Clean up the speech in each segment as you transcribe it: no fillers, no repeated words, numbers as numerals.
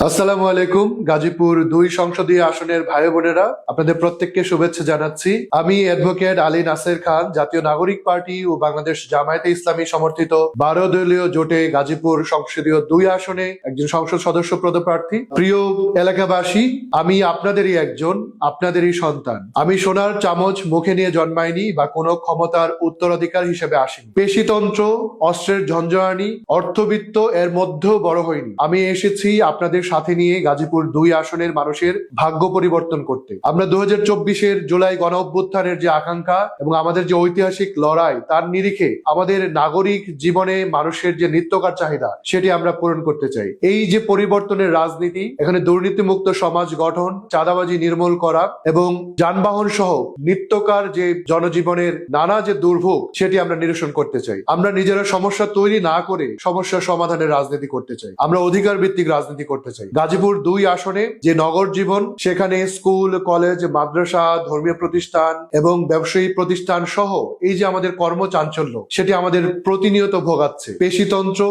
আসসালামু আলাইকুম। গাজীপুর ২ সংসদীয় আসনের ভাই বোনেরা, আপনাদের প্রত্যেককে শুভেচ্ছা জানাচ্ছি। আমি অ্যাডভোকেট আলী নাসের খান, জাতীয় নাগরিক পার্টি ও বাংলাদেশ জামায়াতে ইসলামী সমর্থিত ১২ দলীয় জোটে গাজীপুর সংসদীয় ২ আসনে একজন সংসদ সদস্য পদপ্রার্থী। প্রিয় এলাকাবাসী, আমি আপনাদেরই একজন, আপনাদেরই সন্তান। আমি সোনার চামচ মুখে নিয়ে জন্মাইনি বা কোনো ক্ষমতার উত্তরাধিকার হিসেবে আসিনি। পেশিতন্ত্র, অস্ত্রের ঝঞ্ঝানি, অর্থবিত্ত এর মধ্যেও বড় হয়নি। আমি এসেছি আপনাদের সাথে নিয়ে গাজীপুর ২ আসনের মানুষের ভাগ্য পরিবর্তন করতে। আমরা ২০২৪-এর জুলাই গণ অভ্যুত্থানের যে আকাঙ্ক্ষা এবং আমাদের যে ঐতিহাসিক লড়াই, তার নিরিখে আমাদের নাগরিক জীবনে মানুষের যে নিত্যকার চাহিদা, সেটি আমরা পূরণ করতে চাই। এই যে পরিবর্তনের রাজনীতি, এখানে দুর্নীতিমুক্ত সমাজ গঠন, চাঁদাবাজি নির্মূল করা এবং যানবাহন সহ নিত্যকার যে জনজীবনের নানা যে দুর্ভোগ, সেটি আমরা নিরসন করতে চাই। আমরা নিজেরা সমস্যা তৈরি না করে সমস্যার সমাধানের রাজনীতি করতে চাই। আমরা অধিকার ভিত্তিক রাজনীতি করতে চাই। গাজীপুর ২ আসনে যে নগর জীবন, সেখানে স্কুল, কলেজ, মাদ্রাসা, ধর্মীয় প্রতিষ্ঠান এবং ব্যবসায়ী প্রতিষ্ঠান সহ এই যে আমাদের কর্মচাঞ্চল্য, সেটি আমাদের প্রতিনিয়ত ভোগাচ্ছে। পেশিতন্ত্র,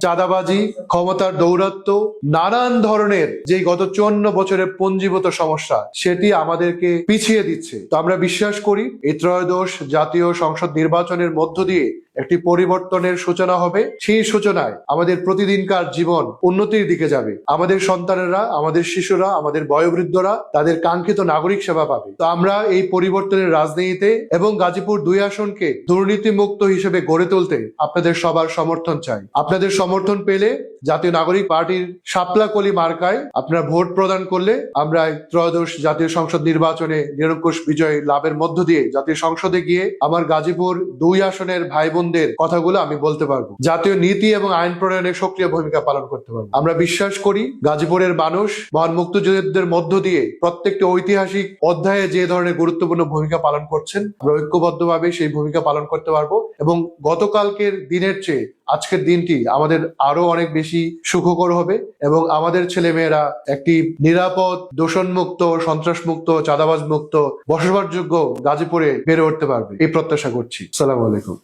চাঁদাবাজি, ক্ষমতার দৌরাত্ম্য, নানান ধরনের যে গত ৫৪ বছরের পঞ্জীভূত সমস্যা, সেটি আমাদেরকে পিছিয়ে দিচ্ছে। তো আমরা বিশ্বাস করি এই ত্রয়োদশ জাতীয় সংসদ নির্বাচনের মধ্য দিয়ে একটি পরিবর্তনের সূচনা হবে। সেই সূচনায় আমাদের প্রতিদিনকার জীবন উন্নতির দিকে যাবে। আমাদের সন্তানেরা, আমাদের শিশুরা, আমাদের বয়োবৃদ্ধরা তাদের কাঙ্ক্ষিত নাগরিক সেবা পাবে। তো আমরা এই পরিবর্তনের রাজনীতিতে এবং গাজীপুর ২ আসনকে দুর্নীতিমুক্ত হিসেবে গড়ে তুলতে আপনাদের সবার সমর্থন চাই। আপনাদের সমর্থন পেলে জাতীয় নাগরিক পার্টির শাপলা কলি মার্কায় আপনারা ভোট প্রদান করলে আমরা ত্রয়োদশ জাতীয় সংসদ নির্বাচনে নিরঙ্কুশ বিজয় লাভের মধ্য দিয়ে জাতীয় সংসদে গিয়ে আমার গাজীপুর ২ আসনের ভাই বোনদের কথাগুলো আমি বলতে পারবো। জাতীয় নীতি এবং আইন প্রণয়নে সক্রিয় ভূমিকা পালন করতে পারবো। আমরা বিশ্বাস করি গাজীপুরের মানুষ মহান মুক্তিযুদ্ধের মধ্য দিয়ে প্রত্যেকটি ঐতিহাসিক অধ্যায়ে যে ধরনের গুরুত্বপূর্ণ ভূমিকা পালন করছেন, আমরা ঐক্যবদ্ধভাবে সেই ভূমিকা পালন করতে পারবো এবং গতকালকের দিনের চেয়ে আজকের দিনটি আমাদের আরো অনেক বেশি সুখকর হবে এবং আমাদের ছেলেমেয়েরা একটি নিরাপদ, দূষণমুক্ত, সন্ত্রাসমুক্ত, চাঁদাবাজ মুক্ত, বসবাসযোগ্য গাজীপুরে বেড়ে উঠতে পারবে, এই প্রত্যাশা করছি। আসসালামু আলাইকুম।